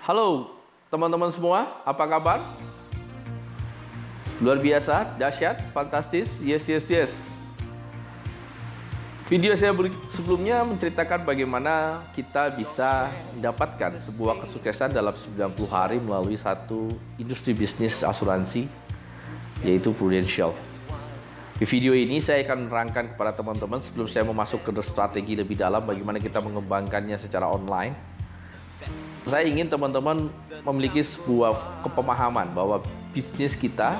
Halo teman-teman semua, apa kabar? Luar biasa, dahsyat, fantastis, yes. Video saya sebelumnya menceritakan bagaimana kita bisa mendapatkan sebuah kesuksesan dalam 90 hari melalui satu industri bisnis asuransi, yaitu Prudential. Di video ini saya akan menerangkan kepada teman-teman sebelum saya masuk ke strategi lebih dalam bagaimana kita mengembangkannya secara online. Saya ingin teman-teman memiliki sebuah kepemahaman bahwa bisnis kita,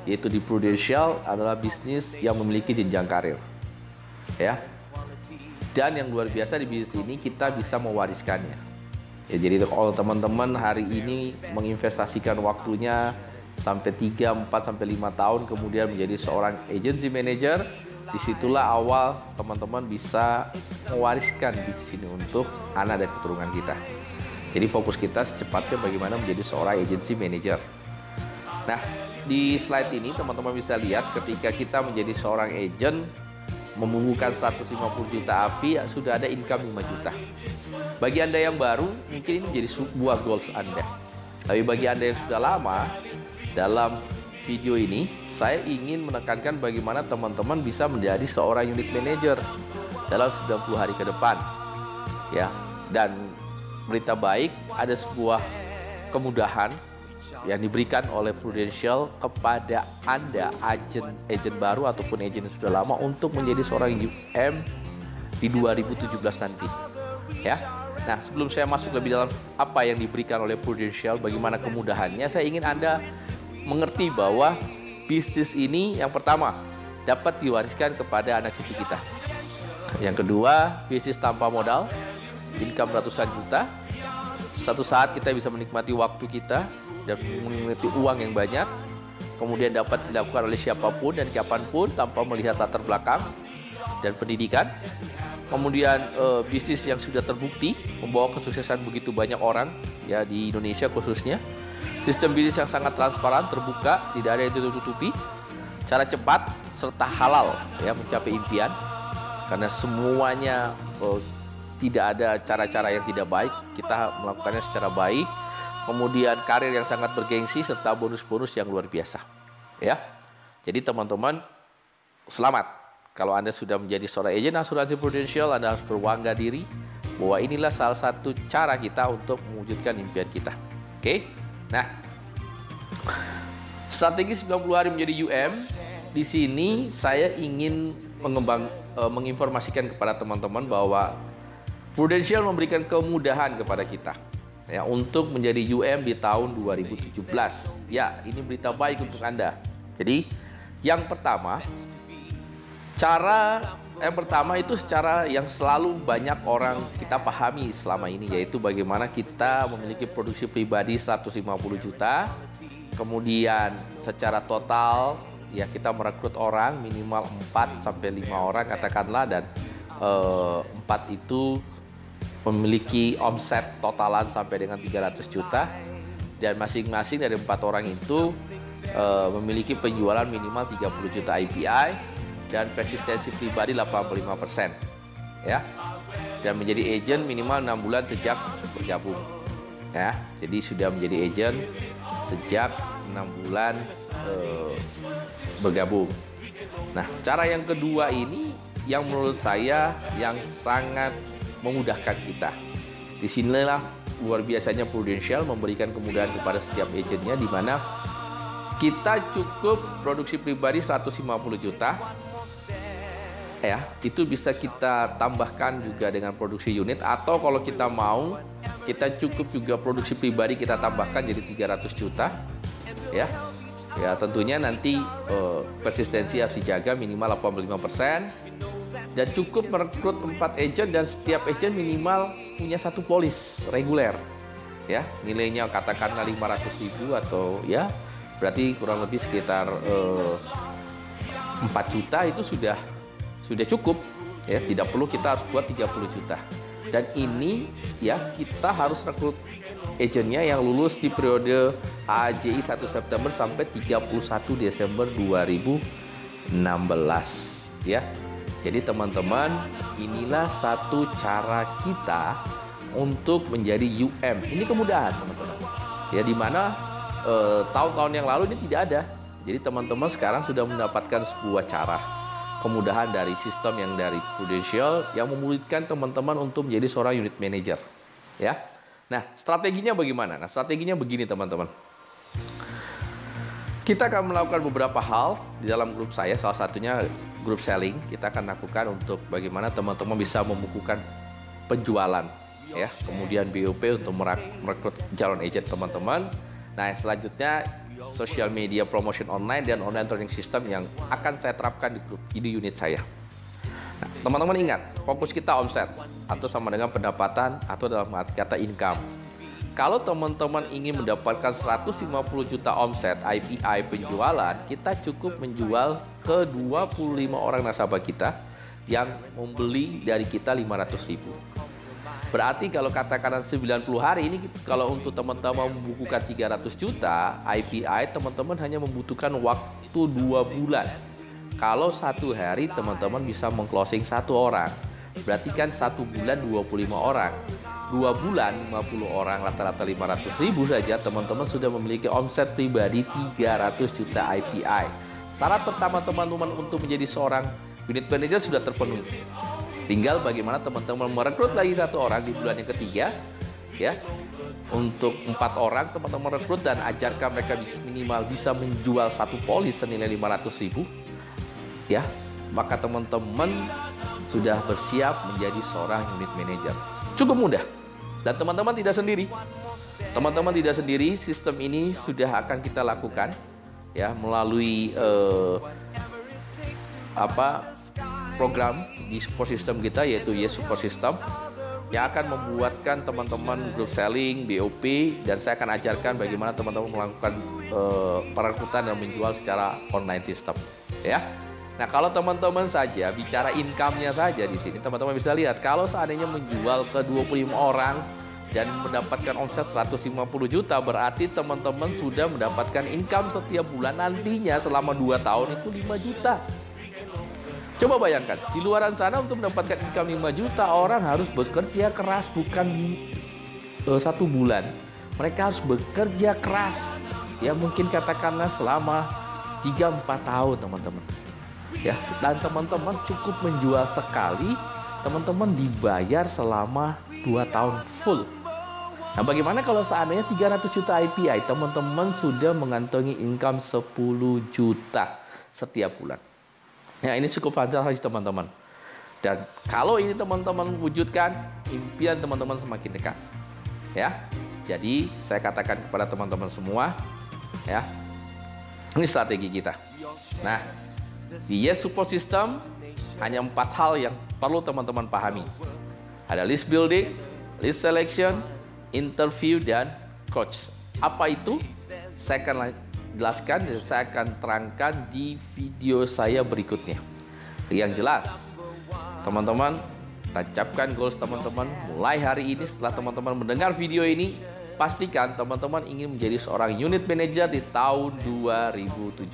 yaitu di Prudential, adalah bisnis yang memiliki jenjang karir. Ya. Dan yang luar biasa di bisnis ini kita bisa mewariskannya. Ya, jadi kalau teman-teman hari ini menginvestasikan waktunya sampai 3, 4, sampai 5 tahun kemudian menjadi seorang agency manager, disitulah awal teman-teman bisa mewariskan bisnis ini untuk anak dan keturunan kita. Jadi fokus kita secepatnya bagaimana menjadi seorang agency manager. Nah, di slide ini teman-teman bisa lihat ketika kita menjadi seorang agent membukukan 150 juta API, sudah ada income 5 juta. Bagi Anda yang baru, mungkin ini menjadi sebuah goals Anda. Tapi bagi Anda yang sudah lama, dalam video ini saya ingin menekankan bagaimana teman-teman bisa menjadi seorang unit manager dalam 90 hari ke depan. Ya, dan berita baik, ada sebuah kemudahan yang diberikan oleh Prudential kepada Anda, agen baru ataupun agen yang sudah lama, untuk menjadi seorang UM di 2017 nanti. Ya. Nah, sebelum saya masuk lebih dalam apa yang diberikan oleh Prudential, bagaimana kemudahannya, saya ingin Anda mengerti bahwa bisnis ini yang pertama dapat diwariskan kepada anak cucu kita. Yang kedua, bisnis tanpa modal, income ratusan juta. Satu saat kita bisa menikmati waktu kita dan menikmati uang yang banyak, kemudian dapat dilakukan oleh siapapun dan kapanpun tanpa melihat latar belakang dan pendidikan. Kemudian bisnis yang sudah terbukti membawa kesuksesan begitu banyak orang, ya, di Indonesia khususnya. Sistem bisnis yang sangat transparan, terbuka, tidak ada yang ditutup-tutupi. Cara cepat serta halal, ya, mencapai impian, karena semuanya tidak ada cara-cara yang tidak baik, kita melakukannya secara baik. Kemudian karir yang sangat bergengsi serta bonus-bonus yang luar biasa. Ya. Jadi teman-teman, selamat. Kalau Anda sudah menjadi seorang agen asuransi Prudential, Anda harus berbangga diri bahwa inilah salah satu cara kita untuk mewujudkan impian kita. Oke? Nah, strategi 90 hari menjadi UM, di sini saya ingin menginformasikan kepada teman-teman bahwa Prudential memberikan kemudahan kepada kita, ya, untuk menjadi UM di tahun 2017. Ya, ini berita baik untuk Anda. Jadi, yang pertama itu secara yang selalu banyak orang kita pahami selama ini, yaitu bagaimana kita memiliki produksi pribadi 150 juta. Kemudian secara total, ya, kita merekrut orang minimal 4 sampai 5 orang katakanlah, dan 4 itu memiliki omset totalan sampai dengan 300 juta, dan masing-masing dari 4 orang itu memiliki penjualan minimal 30 juta IPI dan persistensi pribadi 85%, ya. Dan menjadi agent minimal 6 bulan sejak bergabung, ya. Jadi sudah menjadi agent sejak 6 bulan bergabung. Nah, cara yang kedua ini yang menurut saya yang sangat memudahkan kita. Disinilah luar biasanya Prudential memberikan kemudahan kepada setiap agennya, di mana kita cukup produksi pribadi 150 juta, ya, itu bisa kita tambahkan juga dengan produksi unit, atau kalau kita mau, kita cukup juga produksi pribadi kita tambahkan jadi 300 juta, ya. Ya, tentunya nanti persistensi harus dijaga minimal 85%. Dan cukup merekrut 4 agent, dan setiap agent minimal punya 1 polis reguler, ya, nilainya katakanlah 500.000 atau, ya, berarti kurang lebih sekitar 4 juta itu sudah cukup, ya. Tidak perlu kita harus buat 30 juta. Dan ini, ya, kita harus rekrut agentnya yang lulus di periode AJI 1 September sampai 31 Desember 2016, ya. Jadi teman-teman, inilah satu cara kita untuk menjadi UM. Ini kemudahan teman-teman. Ya, di mana tahun-tahun yang lalu ini tidak ada. Jadi teman-teman sekarang sudah mendapatkan sebuah cara kemudahan dari sistem yang dari Prudential yang memulihkan teman-teman untuk menjadi seorang unit manager. Ya. Nah, strateginya bagaimana? Nah, strateginya begini teman-teman. Kita akan melakukan beberapa hal di dalam grup saya, salah satunya grup selling. Kita akan lakukan untuk bagaimana teman-teman bisa membukukan penjualan, ya. Kemudian BOP untuk merekrut calon agent teman-teman. Nah, selanjutnya social media promotion online dan online training system yang akan saya terapkan di unit saya. Nah, teman-teman ingat, fokus kita omset atau sama dengan pendapatan atau dalam arti kata income. Kalau teman-teman ingin mendapatkan 150 juta omset IPI penjualan, kita cukup menjual ke 25 orang nasabah kita yang membeli dari kita 500.000. Berarti kalau katakan 90 hari ini, kalau untuk teman-teman membukukan 300 juta IPI, teman-teman hanya membutuhkan waktu 2 bulan. Kalau 1 hari teman-teman bisa meng-closing 1 orang, berarti kan 1 bulan 25 orang. 2 bulan 50 orang, rata-rata 500.000 saja, teman-teman sudah memiliki omset pribadi 300 juta IPI. Syarat pertama teman-teman untuk menjadi seorang unit manager sudah terpenuhi. Tinggal bagaimana teman-teman merekrut lagi 1 orang di bulan yang ketiga, ya. Untuk 4 orang teman-teman rekrut dan ajarkan mereka minimal bisa menjual 1 polis senilai 500.000, ya. Maka teman-teman sudah bersiap menjadi seorang unit manager. Cukup mudah. Dan teman-teman tidak sendiri. Teman-teman tidak sendiri, sistem ini sudah akan kita lakukan, ya, melalui program di support system kita, yaitu Yes Support System, yang akan membuatkan teman-teman group selling, BOP, dan saya akan ajarkan bagaimana teman-teman melakukan perekrutan dan menjual secara online system, ya. Nah, kalau teman-teman saja bicara income-nya saja di sini, teman-teman bisa lihat kalau seandainya menjual ke 25 orang dan mendapatkan omset 150 juta, berarti teman-teman sudah mendapatkan income setiap bulan nantinya selama 2 tahun itu 5 juta. Coba bayangkan, di luaran sana untuk mendapatkan income 5 juta, orang harus bekerja keras bukan 1 bulan. Mereka harus bekerja keras, ya mungkin katakanlah selama 3-4 tahun teman-teman. Ya, dan teman-teman cukup menjual sekali, teman-teman dibayar selama 2 tahun full. Nah, bagaimana kalau seandainya 300 juta IPI, teman-teman sudah mengantongi income 10 juta setiap bulan. Ya, ini cukup fantastis teman-teman. Dan kalau ini teman-teman wujudkan, impian teman-teman semakin dekat. Ya, jadi saya katakan kepada teman-teman semua, ya, ini strategi kita. Nah, di Yes Support System hanya 4 hal yang perlu teman-teman pahami. Ada list building, list selection, interview, dan coach. Apa itu? Saya akan jelaskan dan saya akan terangkan di video saya berikutnya. Yang jelas, teman-teman tancapkan goals teman-teman mulai hari ini. Setelah teman-teman mendengar video ini, pastikan teman-teman ingin menjadi seorang unit manager di tahun 2017.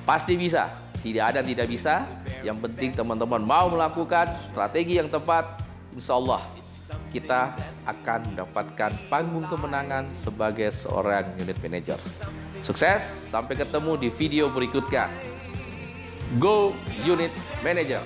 Pasti bisa, tidak ada yang tidak bisa. Yang penting teman-teman mau melakukan strategi yang tepat, insya Allah kita akan mendapatkan panggung kemenangan sebagai seorang unit manager. Sukses, sampai ketemu di video berikutnya. Go Unit Manager!